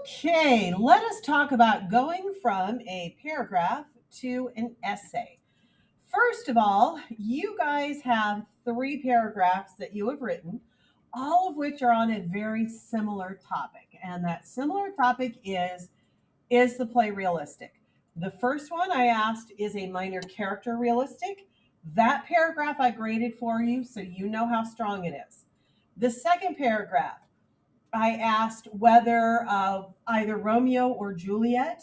Okay, let us talk about going from a paragraph to an essay. First of all, you guys have three paragraphs that you have written, all of which are on a very similar topic. And that similar topic is the play realistic? The first one I asked, is a minor character realistic? That paragraph I graded for you so you know how strong it is. The second paragraph, I asked whether either Romeo or Juliet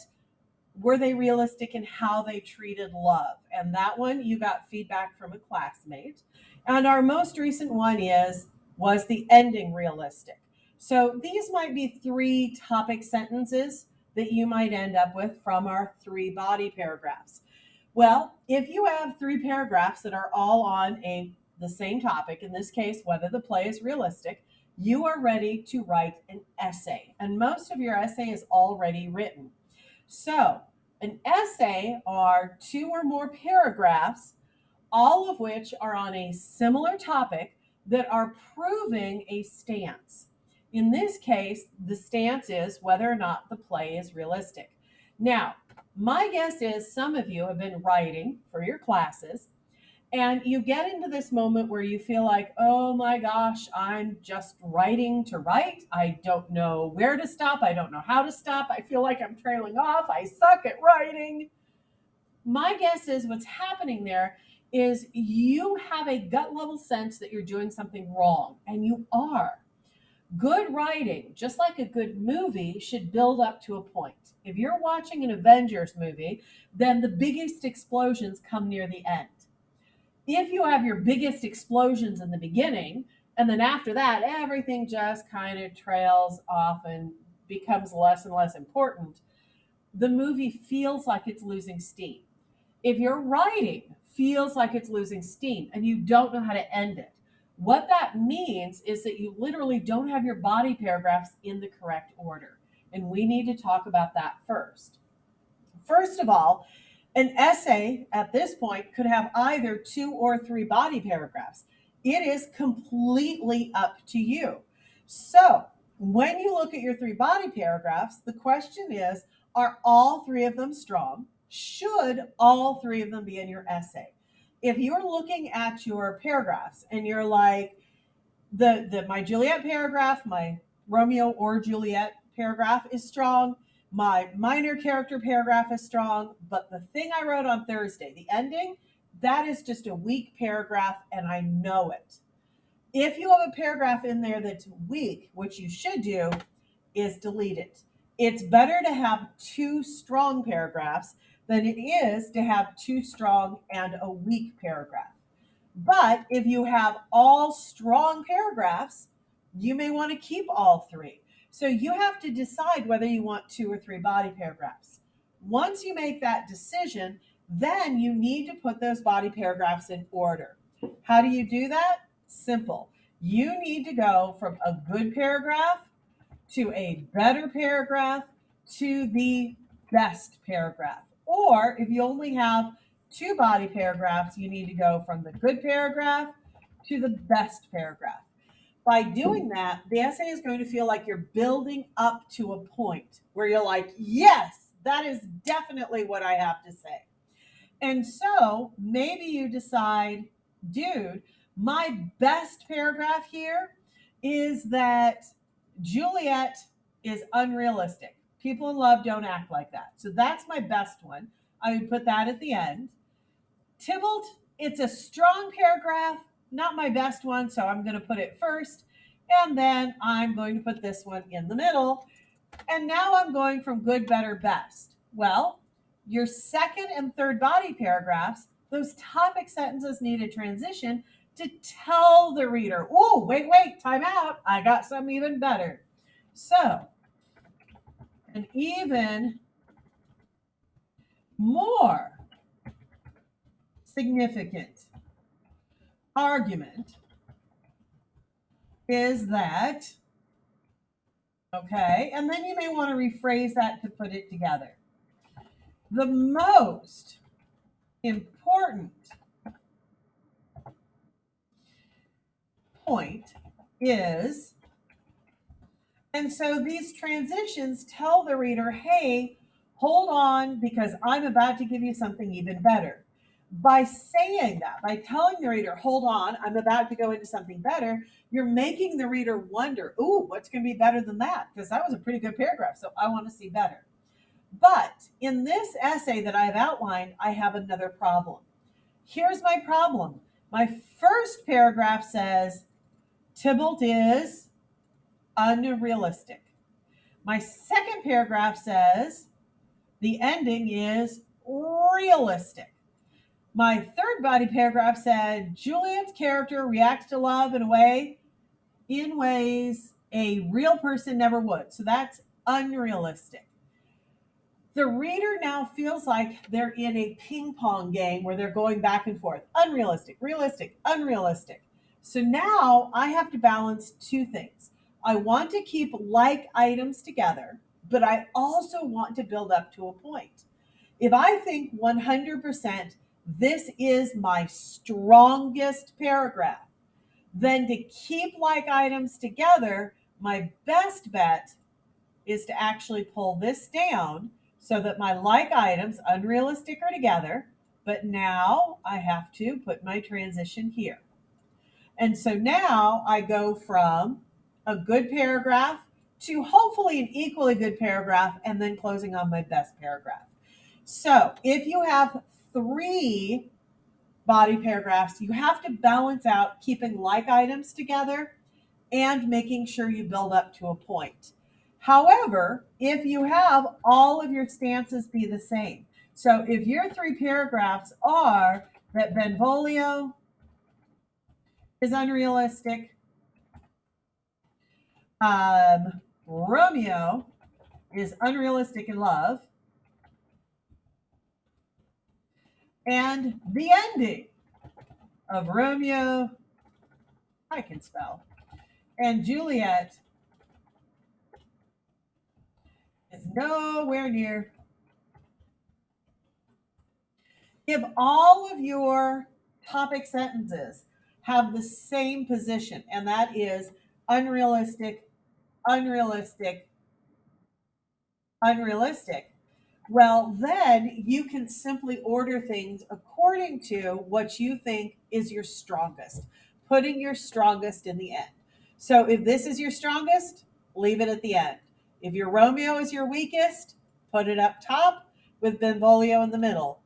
were they realistic in how they treated love, and that one you got feedback from a classmate. And our most recent one is, was the ending realistic? So these might be three topic sentences that you might end up with from our three body paragraphs. Well, if you have three paragraphs that are all on the same topic, in this case, whether the play is realistic, you are ready to write an essay. And most of your essay is already written. So, an essay are two or more paragraphs, all of which are on a similar topic that are proving a stance. In this case, the stance is whether or not the play is realistic. Now, my guess is some of you have been writing for your classes, and you get into this moment where you feel like, oh my gosh, I'm just writing to write. I don't know where to stop. I don't know how to stop. I feel like I'm trailing off. I suck at writing. My guess is what's happening there is you have a gut level sense that you're doing something wrong, and you are. Good writing, just like a good movie, should build up to a point. If you're watching an Avengers movie, then the biggest explosions come near the end. If you have your biggest explosions in the beginning, and then after that, everything just kind of trails off and becomes less and less important, the movie feels like it's losing steam. If your writing feels like it's losing steam and you don't know how to end it, what that means is that you literally don't have your body paragraphs in the correct order. And we need to talk about that first. First of all, an essay at this point could have either two or three body paragraphs. It is completely up to you. So, when you look at your three body paragraphs, the question is, are all three of them strong? Should all three of them be in your essay? If you're looking at your paragraphs and you're like, the my Juliet paragraph, my Romeo or Juliet paragraph is strong, my minor character paragraph is strong, but the thing I wrote on Thursday, the ending, that is just a weak paragraph and I know it. If you have a paragraph in there that's weak, what you should do is delete it. It's better to have two strong paragraphs than it is to have two strong and a weak paragraph. But if you have all strong paragraphs, you may want to keep all three. So you have to decide whether you want two or three body paragraphs. Once you make that decision, then you need to put those body paragraphs in order. How do you do that? Simple. You need to go from a good paragraph to a better paragraph to the best paragraph. Or if you only have two body paragraphs, you need to go from the good paragraph to the best paragraph. By doing that, the essay is going to feel like you're building up to a point where you're like, yes, that is definitely what I have to say. And so maybe you decide, dude, my best paragraph here is that Juliet is unrealistic. People in love don't act like that. So that's my best one. I would put that at the end. Tybalt, it's a strong paragraph, not my best one, so I'm going to put it first. And then I'm going to put this one in the middle. And now I'm going from good, better, best. Well, your second and third body paragraphs, those topic sentences need a transition to tell the reader, oh, wait, time out. I got something even better. So, an even more significant argument is that, okay, and then you may want to rephrase that to put it together. The most important point is, And so these transitions tell the reader, hey, hold on, because I'm about to give you something even better. By saying that, by telling the reader, hold on, I'm about to go into something better, you're making the reader wonder, ooh, what's going to be better than that? Because that was a pretty good paragraph, so I want to see better. But in this essay that I've outlined, I have another problem. Here's my problem. My first paragraph says, Tybalt is unrealistic. My second paragraph says the ending is realistic. My third body paragraph said Juliet's character reacts to love in ways a real person never would. So that's unrealistic. The reader now feels like they're in a ping pong game where they're going back and forth. Unrealistic, realistic, unrealistic. So now I have to balance two things. I want to keep like items together, but I also want to build up to a point. If I think 100% this is my strongest paragraph, then to keep like items together, my best bet is to actually pull this down so that my like items, unrealistic, are together. But now I have to put my transition here. And so now I go from a good paragraph to hopefully an equally good paragraph and then closing on my best paragraph. So if you have three body paragraphs, you have to balance out keeping like items together and making sure you build up to a point. However, if you have all of your stances be the same, so if your three paragraphs are that Benvolio is unrealistic, Romeo is unrealistic in love, and the ending of Romeo, I can spell, and Juliet is nowhere near. If all of your topic sentences have the same position, and that is unrealistic, unrealistic, unrealistic, well, then you can simply order things according to what you think is your strongest, putting your strongest in the end. So if this is your strongest, leave it at the end. If your Romeo is your weakest, put it up top with Benvolio in the middle.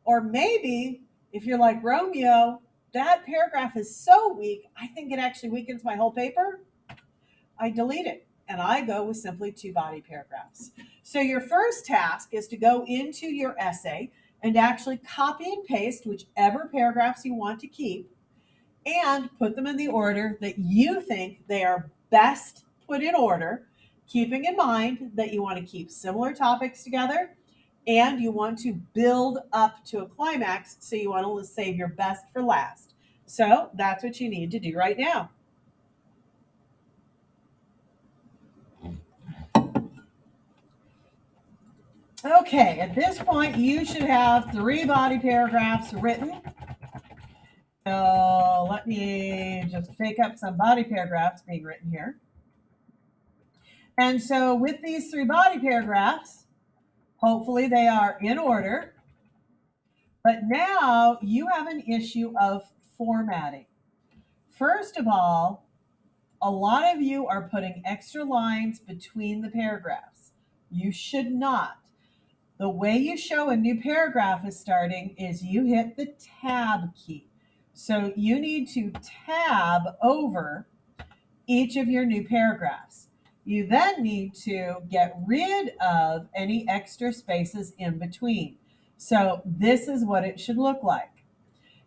Or maybe if you're like Romeo, that paragraph is so weak, I think it actually weakens my whole paper. I delete it and I go with simply two body paragraphs. So your first task is to go into your essay and actually copy and paste whichever paragraphs you want to keep and put them in the order that you think they are best put in order, keeping in mind that you want to keep similar topics together and you want to build up to a climax, so you want to save your best for last. So that's what you need to do right now. Okay, at this point, you should have three body paragraphs written. So let me just fake up some body paragraphs being written here. And so with these three body paragraphs, hopefully they are in order. But now you have an issue of formatting. First of all, a lot of you are putting extra lines between the paragraphs. You should not. The way you show a new paragraph is starting is you hit the tab key. So you need to tab over each of your new paragraphs. You then need to get rid of any extra spaces in between. So this is what it should look like.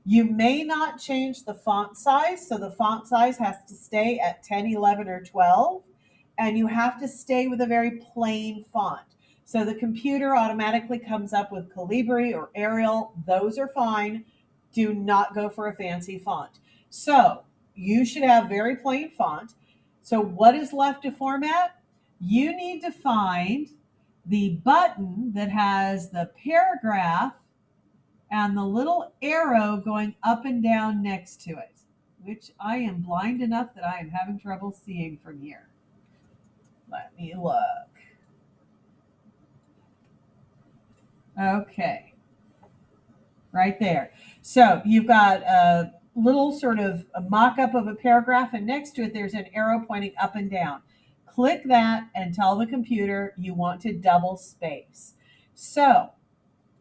You may not change the font size, so the font size has to stay at 10, 11, or 12, and you have to stay with a very plain font. So the computer automatically comes up with Calibri or Arial. Those are fine. Do not go for a fancy font. So you should have very plain font. So what is left to format? You need to find the button that has the paragraph and the little arrow going up and down next to it, which I am blind enough that I am having trouble seeing from here. Let me look. Okay, right there. So you've got a little sort of a mock-up of a paragraph, and next to it there's an arrow pointing up and down. Click that and tell the computer you want to double space. So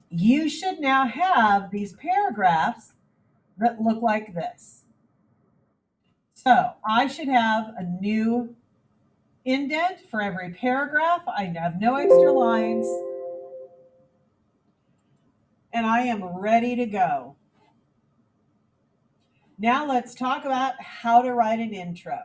you should now have these paragraphs that look like this. So I should have a new indent for every paragraph. I have no extra lines, and I am ready to go. Now let's talk about how to write an intro.